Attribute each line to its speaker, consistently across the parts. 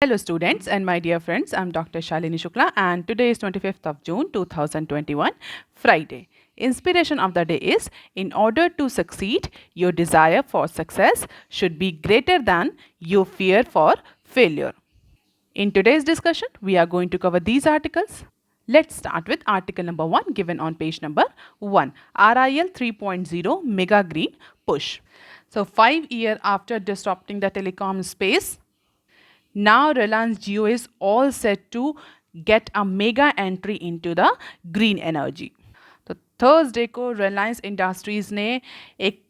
Speaker 1: Hello students and my dear friends, I'm Dr. Shalini Shukla and today is 25th of June 2021, Friday. Inspiration of the day is, in order to succeed, your desire for success should be greater than your fear for failure. In today's discussion, we are going to cover these articles. Let's start with article number 1 given on page number 1, RIL 3.0 Mega Green Push. So 5 years after disrupting the telecom space, now Reliance Jio is all set to get a mega entry into the green energy. तो Thursday को Reliance Industries ने एक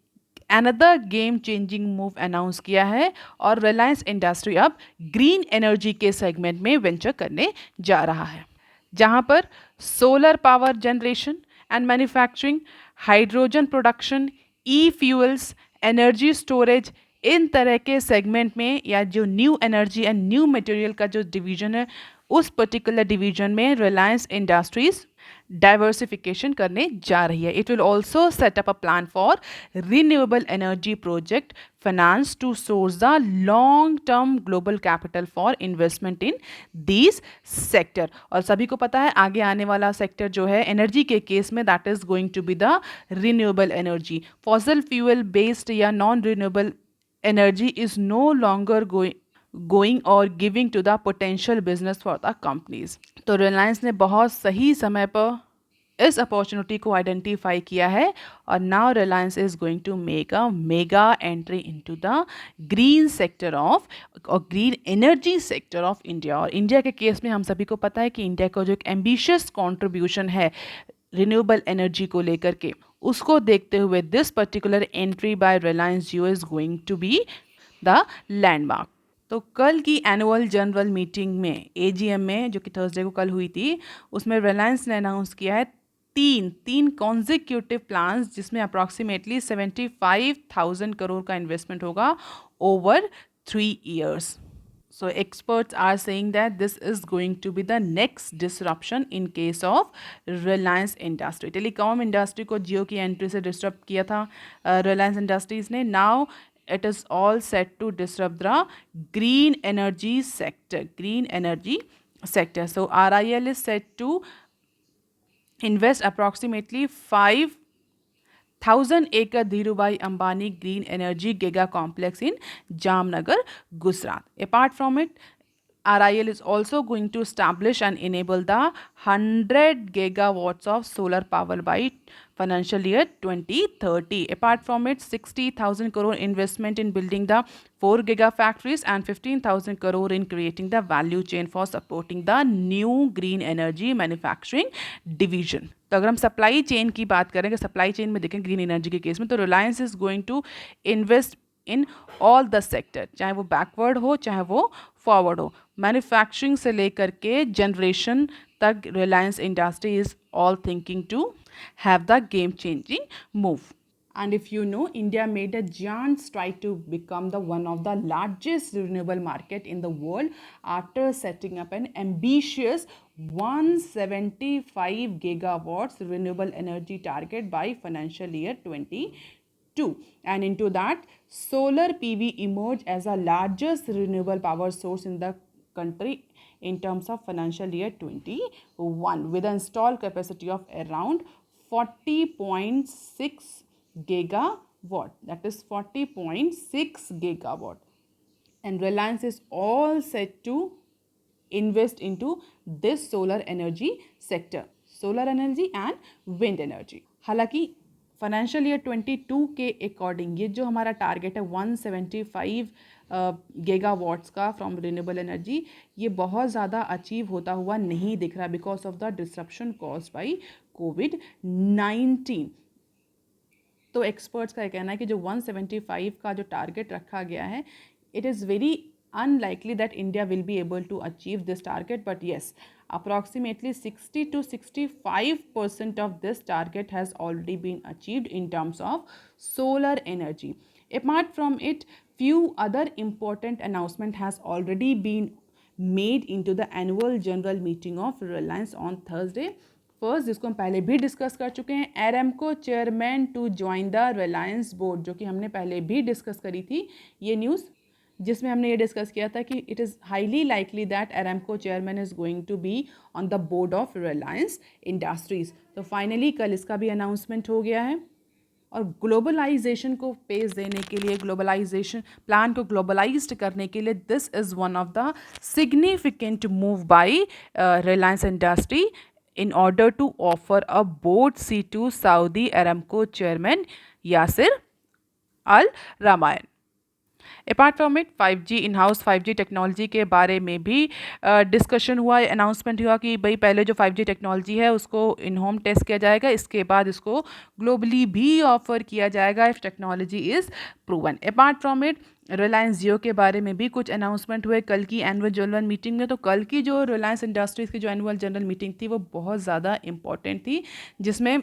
Speaker 1: another game changing move announce किया है और Reliance industry अब green energy के segment में वेंचर करने जा रहा है, जहां पर solar power generation and manufacturing, hydrogen production, e fuels, energy storage, इन तरह के सेगमेंट में या जो new energy and new material का जो डिवीजन है उस पर्टिकुलर डिवीजन में रिलायंस इंडस्ट्रीज डाइवर्सिफिकेशन करने जा रही है. It will also set up a plan for renewable energy project finance to source the long term global capital for investment in these sector. और सभी को पता है आगे आने वाला सेक्टर जो है एनर्जी के केस में that is going to be the renewable energy. Fossil fuel based या non renewable energy is no longer going or giving to the potential business for the companies. तो रिलायंस ने बहुत सही समय पर इस अपॉर्चुनिटी को आइडेंटिफाई किया है और now Reliance is going to make a mega entry into the green sector of or green energy sector of India. और इंडिया के केस में हम सभी को पता है कि इंडिया का जो एक एम्बिशियस कॉन्ट्रीब्यूशन है रिन्यूएबल एनर्जी को लेकर के, उसको देखते हुए this particular entry by Reliance Jio is going to be the landmark. तो कल की एनुअल जनरल मीटिंग में एजीएम में जो कि थर्सडे को कल हुई थी, उसमें रिलायंस ने अनाउंस किया है तीन कॉन्जिक्यूटिव प्लान्स जिसमें अप्रॉक्सीमेटली 75,000 करोड़ का इन्वेस्टमेंट होगा over 3 years. So experts are saying that this is going to be the next disruption in case of Reliance Industry. Telecom industry को जियो की एंट्री से डिस्टर्ब किया था रिलायंस इंडस्ट्रीज ने. Now it is all set to disrupt the green energy sector. So RIL is set to invest approximately 5,000 acre Dhirubhai Ambani Green Energy Giga Complex in Jamnagar, Gujarat. Apart from it, RIL is also going to establish and enable the 100 gigawatts of solar power by financial year 2030. Apart from it, 60,000 crore investment in building the 4 gigafactories and 15,000 crore in creating the value chain for supporting the new green energy manufacturing division. तो अगर हम supply chain की बात करें कि supply chain में देखें green energy के केस में, तो Reliance is going to invest in all the sector, चाहे वो बैकवर्ड हो चाहे वो फॉरवर्ड हो. मैन्युफैक्चरिंग से लेकर के जनरेशन तक Reliance industry is all thinking to have the game-changing move. And if you know, India made a giant stride to become the one of the largest renewable market in the world after setting up an ambitious 175 gigawatts renewable energy target by financial year 2022. And into that, solar PV emerged as the largest renewable power source in the country in terms of financial year 21 with an installed capacity of around 40.6 gigawatt. That is 40.6 gigawatt. And Reliance is all set to invest into this solar energy sector, solar energy and wind energy. हालांकि financial year 22 के according ये जो हमारा target है 175 gigawatts का from renewable energy, ये बहुत ज़्यादा अचीव होता हुआ नहीं दिख रहा because of the disruption caused by कोविड-19. तो एक्सपर्ट्स का कहना है कि जो 175 का जो टारगेट रखा गया है, it is very unlikely that India will be able to achieve this target, but yes, approximately 60 to 65% of this target has already been achieved in terms of solar energy. Apart from it, few other important announcement has already been made into the annual general meeting of Reliance on Thursday. First, जिसको हम पहले भी discuss कर चुके हैं, Aramco chairman to join the Reliance board, जो कि हमने पहले भी डिस्कस करी थी ये न्यूज़. जिसमें हमने ये डिस्कस किया था कि it is highly likely that Aramco chairman is going to be on the board of Reliance industries. तो फाइनली कल इसका भी अनाउंसमेंट हो गया है। और ग्लोबलाइजेशन को पेस देने के लिए, ग्लोबलाइजेशन प्लान को ग्लोबलाइज्ड करने के लिए, this is one of the significant move by Reliance industry in order to offer a board seat to Saudi Aramco chairman Yasir Al Ramayan. Apart from it 5G in house 5G technology के बारे में भी discussion हुआ, announcement हुआ कि भाई पहले जो 5G टेक्नोलॉजी है उसको इन होम टेस्ट किया जाएगा, इसके बाद इसको ग्लोबली भी ऑफर किया जाएगा if technology is proven. Apart from it Reliance Jio के बारे में भी कुछ अनाउंसमेंट हुए कल की एनुअल जनरल मीटिंग में। तो कल की जो रिलायंस इंडस्ट्रीज़ की जो एनुअल जनरल मीटिंग थी वो बहुत ज़्यादा इंपॉर्टेंट थी, जिसमें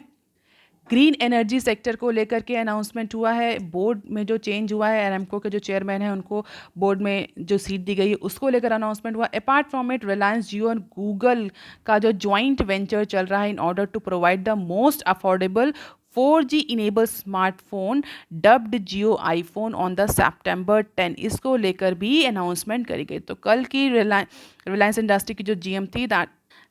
Speaker 1: ग्रीन एनर्जी सेक्टर को लेकर के अनाउंसमेंट हुआ है। बोर्ड में जो चेंज हुआ है, अरामको के जो चेयरमैन हैं उनको बोर्ड में जो सीट दी गई है उसको लेकर अनाउंसमेंट हुआ। Apart from it Reliance Jio और गूगल का जो जॉइंट वेंचर चल रहा है in order to provide the most affordable 4G enable smartphone dubbed Jio iPhone on the September 10, इसको लेकर भी अनाउंसमेंट करी गई। तो कल की रिलायंस इंडस्ट्री की जो GM थी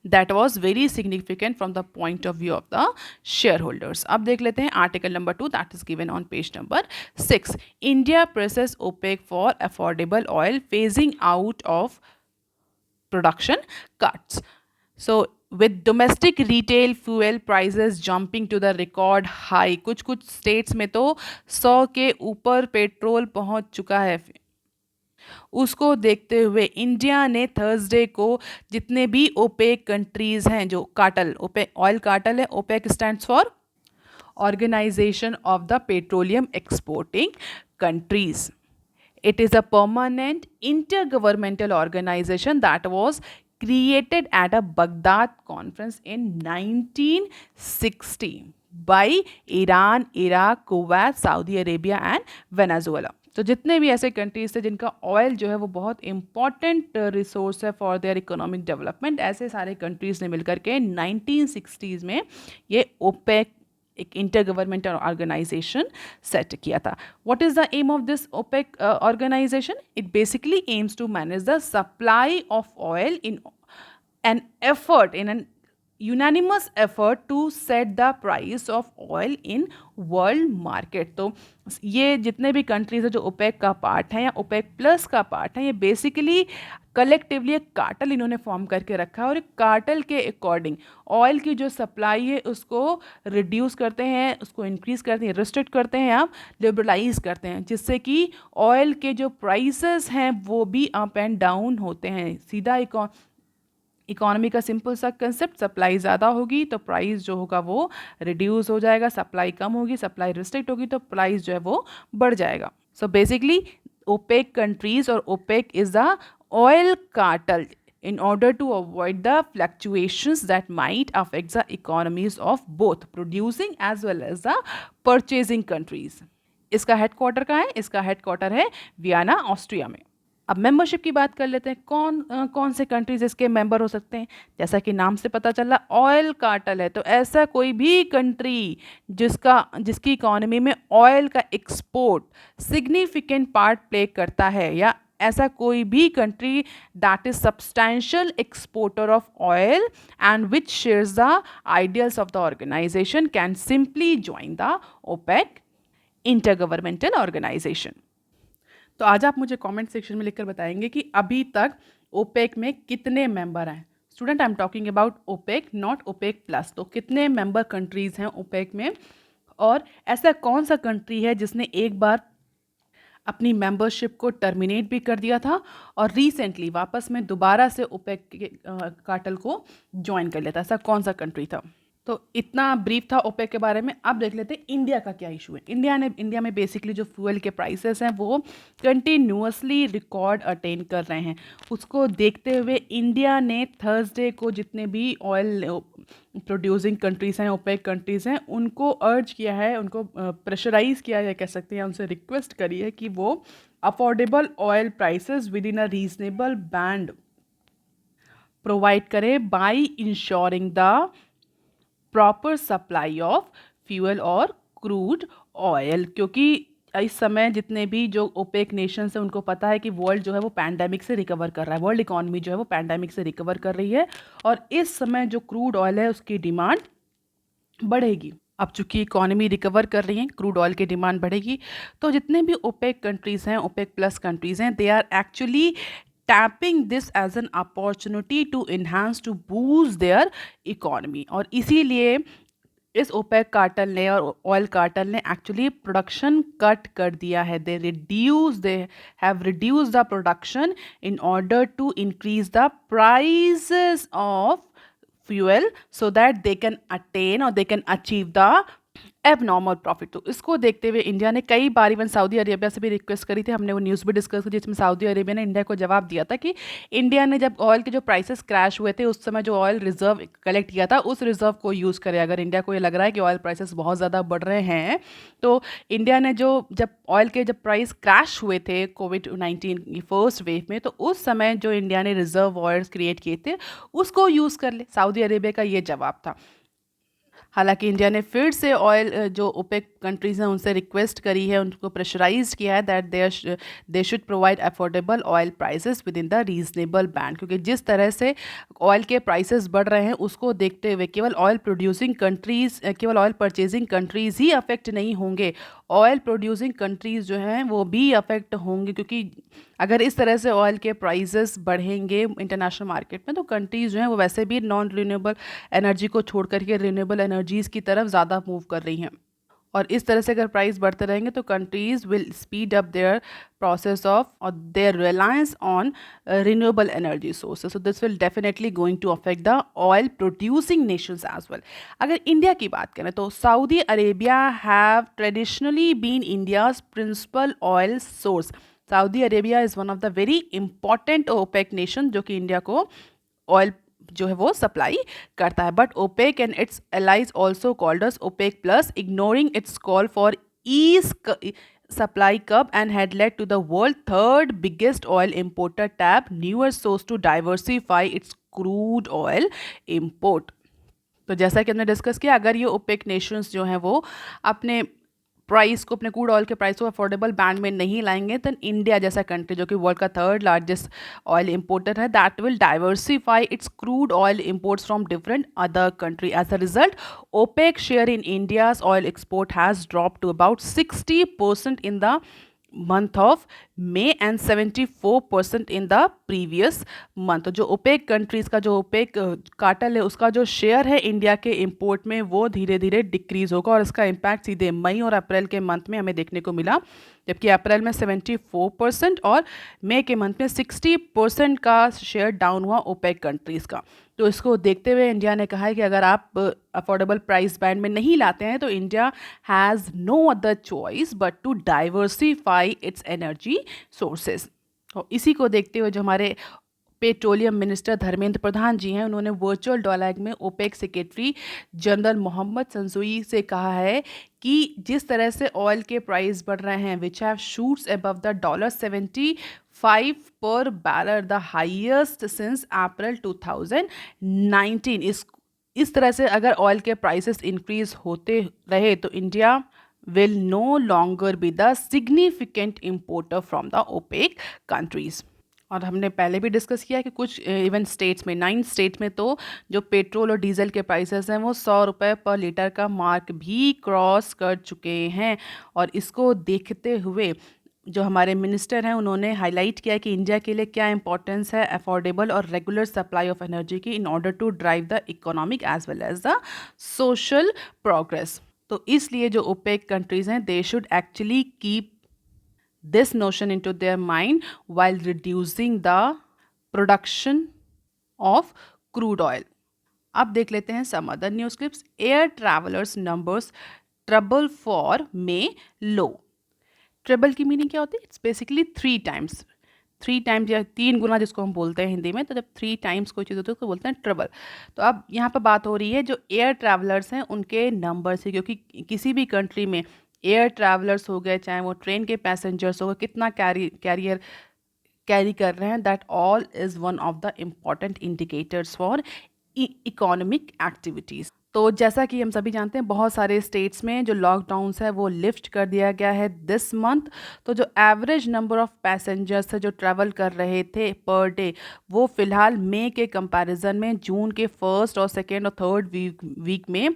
Speaker 1: that was very significant from the point of view of the shareholders. अब देख लेते हैं article number 2 that is given on page number 6. India presses OPEC for affordable oil phasing out of production cuts. So with domestic retail fuel prices jumping to the record high, कुछ states में तो 100 के ऊपर petrol पहुंच चुका है। उसको देखते हुए इंडिया ने थर्सडे को जितने भी ओपेक कंट्रीज हैं, जो कार्टल ओपेक ऑयल कार्टल है, OPEC stands for organization of the petroleum exporting countries. It is a permanent intergovernmental organization that was created at a Baghdad conference in 1960 by Iran, Iraq, Kuwait, Saudi Arabia and Venezuela. तो जितने भी ऐसे countries थे जिनका oil जो है वो बहुत इंपॉर्टेंट रिसोर्स है फॉर देयर इकोनॉमिक डेवलपमेंट, ऐसे सारे कंट्रीज ने मिलकर के 1960s में ये ओपेक एक इंटर गवर्नमेंटल ऑर्गेनाइजेशन सेट किया था। What is the aim of this OPEC organization? It basically aims to manage the supply of oil in an effort in an unanimous effort to set the price of oil in world market। तो ये जितने भी countries है जो OPEC का part है या OPEC plus का पार्ट है, ये बेसिकली कलेक्टिवली एक कार्टल इन्होंने फॉर्म करके रखा है और एक कार्टल के अकॉर्डिंग ऑयल की जो सप्लाई है उसको रिड्यूस करते हैं, उसको इंक्रीज करते हैं, रिस्ट्रिक्ट करते हैं, आप लिबरलाइज करते हैं, जिससे कि ऑयल के जो प्राइसेस हैं वो भी अप एंड डाउन होते हैं। सीधा इकोनॉमी का सिंपल सा कंसेप्ट, सप्लाई ज़्यादा होगी तो प्राइस जो होगा वो रिड्यूस हो जाएगा, सप्लाई कम होगी, सप्लाई रिस्ट्रिक्ट होगी तो प्राइस जो है वो बढ़ जाएगा। सो बेसिकली ओपेक कंट्रीज और OPEC is the oil cartel in order to avoid the fluctuations that might affect the economies of both producing as well as the purchasing countries। इसका headquarter कहाँ है? इसका हेडक्वार्टर है Vienna, Austria में। अब membership की बात कर लेते हैं, कौन से कंट्रीज इसके मेंबर हो सकते हैं। जैसा कि नाम से पता चला ऑयल कार्टल है, तो ऐसा कोई भी कंट्री जिसकी इकोनॉमी में ऑयल का एक्सपोर्ट सिग्निफिकेंट पार्ट प्ले करता है, या ऐसा कोई भी country that is substantial exporter of oil and which shares the ideals of the organization can simply join the OPEC intergovernmental organization. तो आज आप मुझे कमेंट सेक्शन में लिखकर बताएंगे कि अभी तक ओपेक में कितने मेंबर हैं। Student, I am talking about OPEC, not OPEC plus. तो कितने मेंबर कंट्रीज हैं ओपेक में, और ऐसा कौन सा कंट्री है जिसने एक बार अपनी मेंबरशिप को टर्मिनेट भी कर दिया था और रिसेंटली वापस में दोबारा से ओपेक के कार्टल को ज्वाइन कर लेता? ऐसा कौन सा कंट्री था? तो इतना ब्रीफ था ओपेक के बारे में। अब देख लेते हैं इंडिया का क्या इशू है। इंडिया में बेसिकली जो फ्यूल के प्राइसेस हैं वो कंटिन्यूअसली रिकॉर्ड अटेन कर रहे हैं। उसको देखते हुए इंडिया ने थर्सडे को जितने भी ऑयल प्रोड्यूसिंग कंट्रीज़ हैं, ओपेक कंट्रीज़ हैं, उनको अर्ज किया है, उनको प्रेशराइज किया है, कह सकते हैं, उनसे रिक्वेस्ट करी है कि वो affordable oil prices within a reasonable band provide करें by ensuring the proper supply of fuel और क्रूड ऑयल। क्योंकि इस समय जितने भी जो ओपेक नेशंस हैं उनको पता है कि वर्ल्ड जो है वो पैंडेमिक से रिकवर कर रहा है, वर्ल्ड इकोनॉमी जो है वो पैंडेमिक से रिकवर कर रही है और इस समय जो क्रूड ऑयल है उसकी डिमांड बढ़ेगी। अब चूंकि इकोनॉमी रिकवर कर रही है, क्रूड ऑयल की डिमांड बढ़ेगी, तो जितने भी ओपेक कंट्रीज़ हैं, ओपेक प्लस कंट्रीज़ हैं, they are actually tapping this as an opportunity to enhance to boost their economy. और इसीलिए इस ओपेक कार्टेल ने और ऑयल कार्टेल ने एक्चुअली प्रोडक्शन कट कर दिया है। They have reduce the production in order to increase the prices of fuel so that they can attain और they can achieve the abnormal profit. तो इसको देखते हुए इंडिया ने कई बार इवन सऊदी अरेबिया से भी रिक्वेस्ट करी थी, हमने वो न्यूज़ भी डिस्कस की जिसमें सऊदी अरेबिया ने इंडिया को जवाब दिया था कि इंडिया ने जब ऑयल के जो प्राइसेस क्रैश हुए थे उस समय जो ऑयल रिजर्व कलेक्ट किया था उस रिजर्व को यूज़ करे। अगर इंडिया को ये लग रहा है कि ऑयल प्राइसेस बहुत ज़्यादा बढ़ रहे हैं तो इंडिया ने जो जब ऑयल के जब प्राइस क्रैश हुए थे कोविड-19 की फर्स्ट वेव में, तो उस समय जो इंडिया ने रिजर्व ऑयल्स क्रिएट किए थे उसको यूज़ कर ले। सऊदी अरेबिया का ये जवाब था। हालांकि इंडिया ने फिर से ऑयल जो ओपेक कंट्रीज़ हैं उनसे रिक्वेस्ट करी है, उनको प्रेशराइज किया है that they should provide affordable oil prices with in the reasonable band, क्योंकि जिस तरह से ऑयल के प्राइसेस बढ़ रहे हैं उसको देखते हुए केवल ऑयल प्रोड्यूसिंग कंट्रीज़, केवल ऑयल परचेजिंग कंट्रीज़ ही अफेक्ट नहीं होंगे, ऑयल प्रोड्यूसिंग कंट्रीज़ जो हैं वो भी अफेक्ट होंगे, क्योंकि अगर इस तरह से ऑयल के प्राइसेस बढ़ेंगे इंटरनेशनल मार्केट में तो कंट्रीज़ जो हैं वो वैसे भी नॉन रिन्यूएबल एनर्जी को छोड़ करके रिन्यूएबल एनर्जीज़ की तरफ ज़्यादा मूव कर रही हैं। और इस तरह से अगर प्राइस बढ़ते रहेंगे तो countries will speed up their process of और their reliance on renewable energy sources. So this will definitely going to affect the oil producing nations as well. अगर इंडिया की बात करें तो Saudi Arabia have traditionally been India's principal oil source. Saudi Arabia is one of the very important OPEC nation जो कि India को oil जो है वो सप्लाई करता है। But OPEC and its allies also called as OPEC plus, ignoring its call for ease supply cup and had led to the world third biggest oil importer tap newer source to diversify its crude oil import। तो जैसा कि हमने discuss किया, अगर ये OPEC Nations जो हैं वो अपने प्राइस को, अपने क्रूड ऑयल के प्राइस को अफोर्डेबल बैंड में नहीं लाएंगे तो इंडिया जैसा कंट्री जो कि वर्ल्ड का थर्ड लार्जेस्ट ऑयल इंपोर्टर है, that will diversify its crude oil imports from different other country. As a result OPEC share in India's oil export has drop to about 60% in the month of May and 74% in the previous month. तो जो OPEC countries का जो OPEC cartel है उसका जो share है India के import में वो धीरे धीरे डिक्रीज़ होगा और इसका इम्पैक्ट सीधे मई और अप्रैल के मंथ में हमें देखने को मिला, जबकि अप्रैल में 74% और मई के मंथ में 60% का शेयर डाउन हुआ ओपेक कंट्रीज़ का। तो इसको देखते हुए इंडिया ने कहा है कि अगर आप अफोर्डेबल प्राइस बैंड में नहीं लाते हैं तो India has no other choice but to diversify its energy sources. और इसी को देखते हुए जो हमारे पेट्रोलियम मिनिस्टर धर्मेंद्र प्रधान जी हैं उन्होंने वर्चुअल डायलॉग में OPEC secretary general Mohammad Sanusi से कहा है कि जिस तरह से ऑयल के प्राइस बढ़ रहे हैं which have shoots above the $75 पर barrel, the highest since April 2019। इस तरह से अगर ऑयल के प्राइसेस इंक्रीज होते रहे तो India will no longer be the significant importer from the OPEC countries। और हमने पहले भी डिस्कस किया कि कुछ इवन स्टेट्स में 9 स्टेट में तो जो पेट्रोल और डीजल के प्राइसेस हैं वो ₹100 पर लीटर का मार्क भी क्रॉस कर चुके हैं। और इसको देखते हुए जो हमारे मिनिस्टर हैं उन्होंने हाईलाइट किया कि इंडिया के लिए क्या इंपॉर्टेंस है अफोर्डेबल और रेगुलर सप्लाई ऑफ एनर्जी की in order to drive the economic as well as the social progress. तो इसलिए जो ओपेक कंट्रीज़ हैं they should actually keep this notion into their mind while reducing the production of crude oil। अब देख लेते हैं some other news clips। Air travelers numbers trouble for May low। Trouble की meaning क्या होती है? It's basically 3 times, 3 times या 3 गुना जिसको हम बोलते हैं हिंदी में। तो जब 3 टाइम्स कोई चीज़ होती है उसको बोलते हैं ट्रबल। तो अब यहाँ पर बात हो रही है जो एयर ट्रैवलर्स हैं उनके नंबर से, क्योंकि किसी भी कंट्री में एयर ट्रैवलर्स हो गए चाहे वो ट्रेन के पैसेंजर्स हो गए कितना कैरी कर रहे हैं, that all is one of the important indicators for economic activities. तो जैसा कि हम सभी जानते हैं, बहुत सारे स्टेट्स में जो लॉकडाउन्स है वो लिफ्ट कर दिया गया है दिस मंथ। तो जो एवरेज नंबर ऑफ पैसेंजर्स है जो ट्रैवल कर रहे थे पर डे, वो फ़िलहाल मई के कंपैरिजन में जून के फर्स्ट और सेकेंड और थर्ड वीक में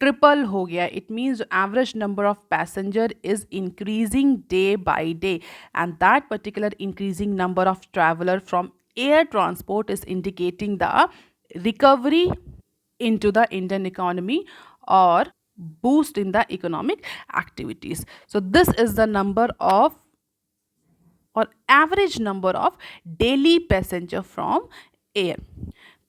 Speaker 1: ट्रिपल हो गया. It means average number of passenger is increasing day by day, and that particular increasing number of traveller from air transport is indicating the recovery into the Indian economy or boost in the economic activities. So this is the number of or average number of daily passenger from air.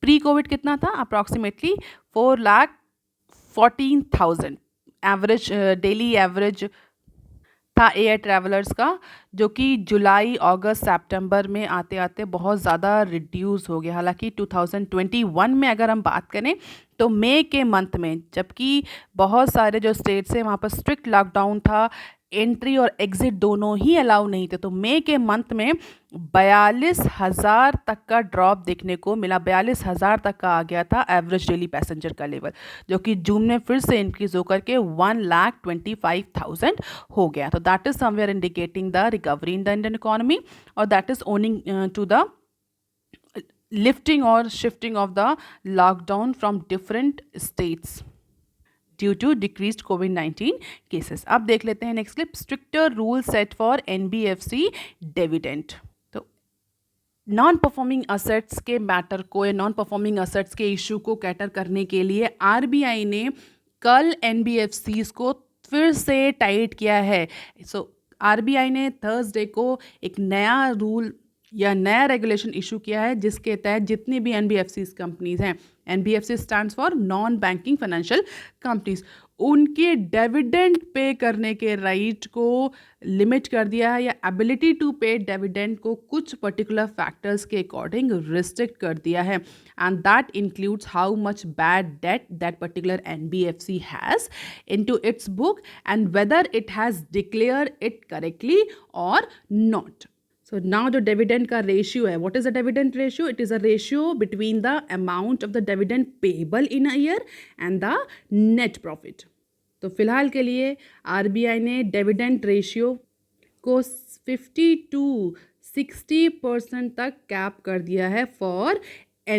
Speaker 1: Pre COVID कितना था? Approximately 4,14,000 average daily average था air travellers का, जो कि जुलाई अगस्त सितंबर में आते आते बहुत ज़्यादा रिड्यूस हो गया. हालांकि 2021 में अगर हम बात करें तो मई के मंथ में, जबकि बहुत सारे जो स्टेट्स हैं वहाँ पर स्ट्रिक्ट लॉकडाउन था, एंट्री और एग्ज़िट दोनों ही अलाउ नहीं थे, तो मई के मंथ में 42,000 तक का ड्रॉप देखने को मिला. 42,000 तक का आ गया था एवरेज डेली पैसेंजर का लेवल, जो कि जून में फिर से इंक्रीज होकर के 1,25,000 हो गया. तो that is somewhere indicating the recovery in the Indian economy, और that is owing to the lifting or shifting of the lockdown from different states due to decreased COVID-19 cases. अब देख लेते हैं next clip. Stricter rule set for NBFC dividend. तो non performing assets के matter को या non performing assets के issue को कैटर करने के लिए RBI ने कल NBFCs को फिर से टाइट किया है. सो RBI ने थर्सडे को एक नया रूल या नया रेगुलेशन इशू किया है, जिसके तहत जितनी भी NBFCs कंपनीज हैं, NBFC stands for non banking financial companies, उनके डिविडेंड पे करने के राइट को लिमिट कर दिया है, या एबिलिटी टू पे डिविडेंड को कुछ पर्टिकुलर फैक्टर्स के अकॉर्डिंग रिस्ट्रिक्ट कर दिया है. And that includes how much bad debt that particular NBFC has into its book and whether it has declare it correctly और not. So now the dividend का ratio है. What is the dividend ratio? It is a ratio between the amount of the dividend payable in a year and the net profit. तो फिलहाल के लिए RBI ने dividend ratio को 50-60% तक cap कर दिया है for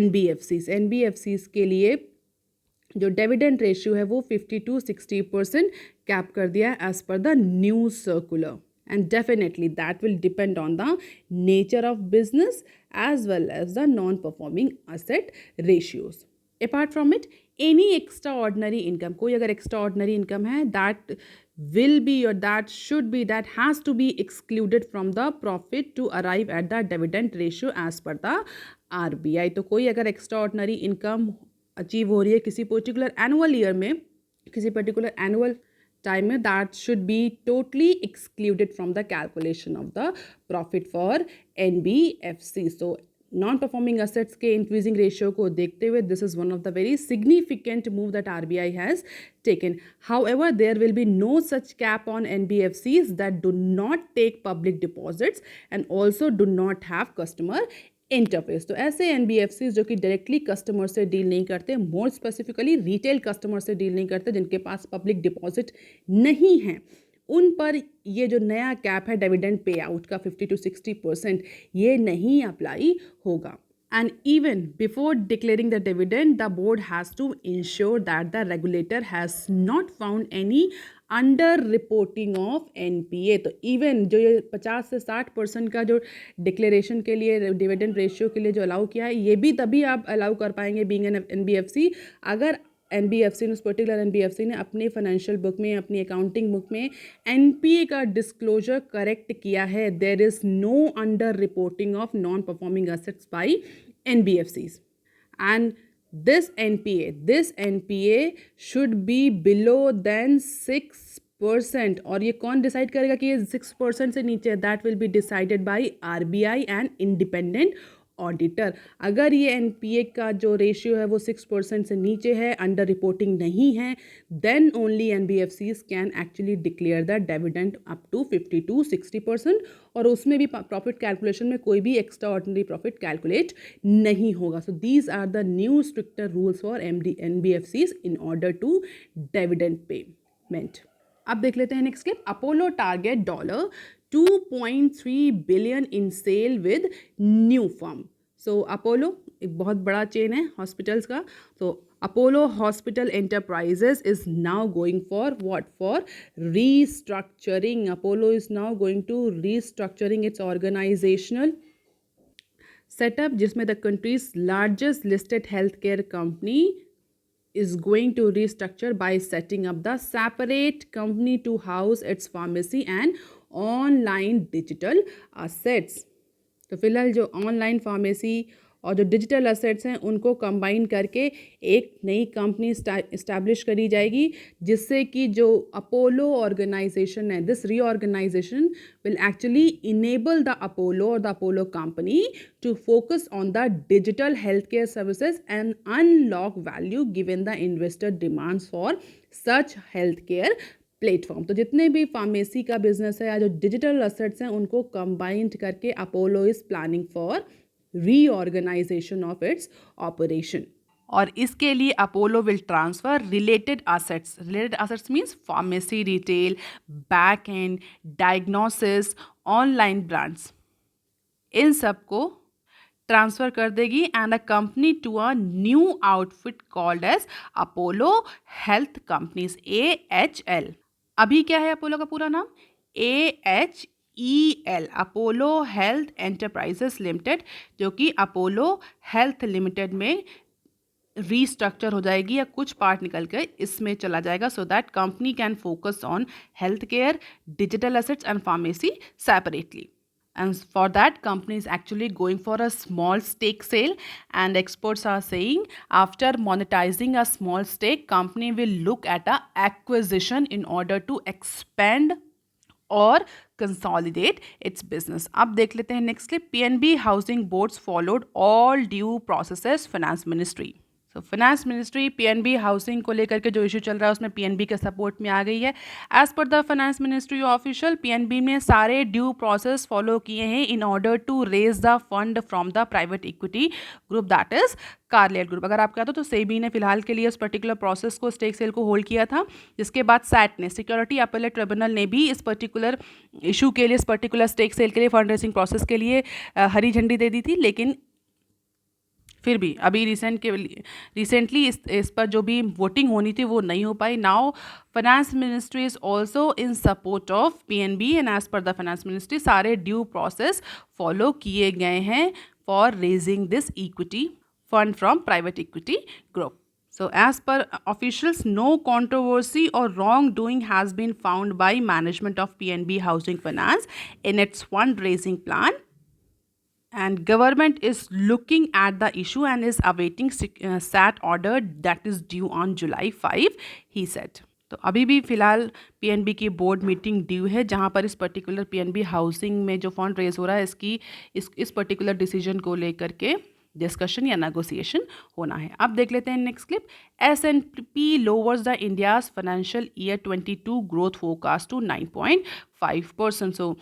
Speaker 1: NBFCs. NBFCs के लिए जो डिविडेंड रेशियो है वो 50-60% कैप कर दिया है as per the new circular. And definitely that will depend on the nature of business as well as the non-performing asset ratios. Apart from it, any extraordinary income, कोई अगर extraordinary income है, that will be or that should be, that has to be excluded from the profit to arrive at the dividend ratio as per the RBI. तो कोई अगर extraordinary income achieve हो रही है किसी पर्टिकुलर एनुअल ईयर में, किसी particular annual time that should be totally excluded from the calculation of the profit for NBFC. So non-performing assets के increasing ratio को देखते हुए this is one of the very significant move that RBI has taken. However, there will be no such cap on NBFCs that do not take public deposits and also do not have customer interface. तो ऐसे NBFCs जो कि directly customer से deal नहीं करते, more specifically retail customer से deal नहीं करते, जिनके पास पब्लिक डिपॉजिट नहीं है, उन पर ये जो नया कैप है डिविडेंड पे आउट का 50-60%, ये नहीं अप्लाई होगा. And even before declaring the dividend, the board has to ensure that the regulator has not found any under reporting of NPA. तो इवन जो ये 50 से 60% का जो डिक्लेरेशन के लिए डिविडेंड रेशियो के लिए जो अलाउ किया है, ये भी तभी आप अलाउ कर पाएंगे बीइंग एन NBFC अगर NBFC ने, उस पर्टिकुलर NBFC ने अपने फाइनेंशियल बुक में, अपनी अकाउंटिंग बुक में NPA का डिस्क्लोजर करेक्ट किया है. There is no under reporting of non performing assets by NBFCs. And this NPA should be below than 6%. और ये कौन डिसाइड करेगा कि ये 6% से नीचे है? That will be decided by RBI and independent auditor. अगर ये एनपीए का जो रेशियो है वो 6% से नीचे है, अंडर रिपोर्टिंग नहीं है, then only NBFCs can actually declare the dividend up to 50 to 60%, और उसमें भी प्रॉफिट कैलकुलेशन में कोई भी एक्स्ट्रा ऑर्डिनरी प्रॉफिट कैलकुलेट नहीं होगा। So these are the new stricter rules for NBFCs in order to dividend payment. अब देख लेते हैं next clip. Apollo target $2.3 billion in sale with new firm. So Apollo एक बहुत बड़ा चेन है हॉस्पिटल्स का। तो Apollo hospital enterprises is now going for what? For restructuring. Apollo is now going to restructuring its organisational setup, जिसमें the country's largest listed health care company is going to restructure by setting up the separate company to house its pharmacy and online digital assets। तो फिलहाल जो online pharmacy और जो digital assets हैं उनको combine करके एक नई कंपनी इस्टेब्लिश करी जाएगी, जिससे कि जो अपोलो ऑर्गेनाइजेशन है, this reorganisation will actually enable the Apollo और the Apollo company to focus on the digital health care services and unlock value given the investor demands for such health care platform. तो जितने भी pharmacy का business है या जो digital assets हैं उनको कंबाइंड करके Apollo is planning for reorganisation of its operation. और इसके लिए Apollo will transfer related assets means pharmacy, retail, back end, diagnosis, online brands, इन सब को ट्रांसफर कर देगी and a company to a new outfit called as Apollo health companies, AHL। अभी क्या है अपोलो का पूरा नाम? AHEL, Apollo health enterprises limited, जो कि अपोलो हेल्थ लिमिटेड में रीस्ट्रक्चर हो जाएगी या कुछ पार्ट निकल कर इसमें चला जाएगा, so that company can focus on health care, digital assets and pharmacy separately. And for that, company is actually going for a small stake sale, and experts are saying after monetizing a small stake, company will look at a acquisition in order to expand और consolidate its business। अब देख लेते हैं next clip. PNB housing boards followed all due processes, finance ministry. तो finance ministry PNB housing को लेकर के जो इशू चल रहा है उसमें पीएनबी के सपोर्ट में आ गई है। As per the finance ministry official, PNB ने सारे ड्यू प्रोसेस फॉलो किए हैं in order to raise the fund from the private equity group, that is Carlyle group. अगर आप कहते हो तो सेबी ने फिलहाल के लिए उस पर्टिकुलर प्रोसेस को, स्टेक सेल को होल्ड किया था, जिसके बाद सैट ने, सिक्योरिटी अपीलेट ट्रिब्यूनल ने भी इस पर्टिकुलर इशू के लिए, इस पर्टिकुलर स्टेक सेल के लिए, फंड रेजिंग प्रोसेस के लिए हरी झंडी दे दी थी। लेकिन फिर भी अभी रिसेंटली इस पर जो भी वोटिंग होनी थी वो नहीं हो पाई। Now finance ministry is also in support of PNB and as per the finance ministry सारे ड्यू प्रोसेस फॉलो किए गए हैं for raising this equity fund from private equity group. So as per officials, no controversy or wrongdoing has been found by management of PNB Housing Finance in its fundraising plan, and government is looking at the issue and is awaiting SAT order that is due on July 5, he said। तो अभी भी फिलहाल PNB की board meeting due है, जहां पर इस particular PNB housing में जो फंड रेज हो रहा है इसकी इस पर्टिकुलर डिसीजन को लेकर के डिस्कशन या नेगोशिएशन होना है। अब देख लेते हैं next clip. S&P lowers the India's financial year 22 growth forecast to 9.5%। So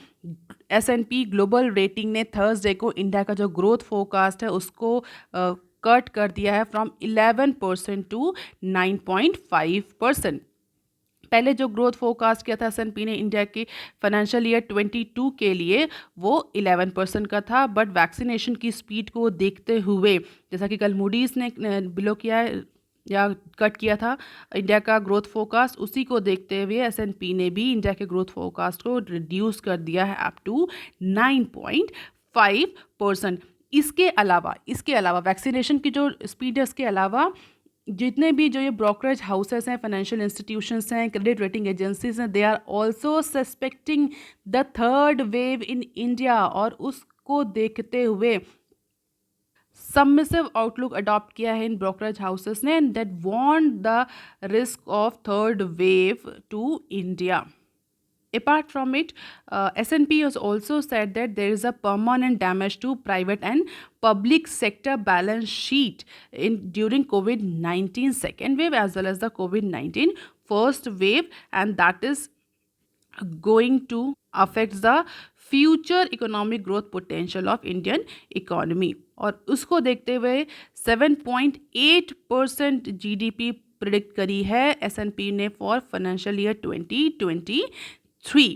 Speaker 1: S&P global rating ने थर्सडे को इंडिया का जो ग्रोथ फोरकास्ट है उसको कट कर दिया है फ्रॉम 11% टू 9.5%। पहले जो ग्रोथ फोरकास्ट किया था S&P ने इंडिया के फाइनेंशियल ईयर 22 के लिए वो 11% का था, बट वैक्सीनेशन की स्पीड को देखते हुए, जैसा कि कल मूडीज़ ने बिलो किया है या कट किया था इंडिया का ग्रोथ फोरकास्ट, उसी को देखते हुए S&P ने भी इंडिया के ग्रोथ फोरकास्ट को रिड्यूस कर दिया है अप टू 9.5%। इसके अलावा वैक्सीनेशन की जो स्पीड है, इसके अलावा जितने भी जो ये ब्रोकरेज हाउसेस हैं, फाइनेंशियल इंस्टीट्यूशंस हैं, क्रेडिट रेटिंग एजेंसीज हैं, they are also suspecting the third wave in India, और उसको देखते हुए सबमिसिव आउटलुक अडॉप्ट किया है इन ब्रोकरेज हाउसेस ने, and that warn the risk of third wave to India. Apart from it, S&P has also said that there is a permanent damage to private and public sector balance sheet during COVID-19 second wave as well as the COVID-19 first wave, and that is going to affect the future economic growth potential of Indian economy. और उसको देखते हुए 7.8% GDP predict करी है एस&पी ने for financial year 2023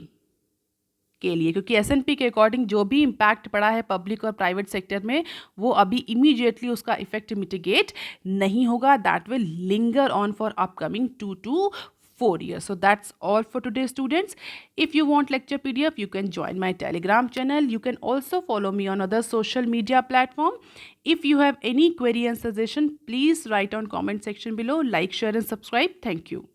Speaker 1: के लिए, क्योंकि एस&पी के अकॉर्डिंग जो भी इम्पैक्ट पड़ा है पब्लिक और प्राइवेट सेक्टर में वो अभी इमीडिएटली उसका इफेक्ट मिटिगेट नहीं होगा, that will linger on for upcoming 2 to 4 years. So that's all for today, students. If you want lecture PDF, you can join my Telegram channel. You can also follow me on other social media platform. If you have any query and suggestion, please write on comment section below. Like, share and subscribe. Thank you.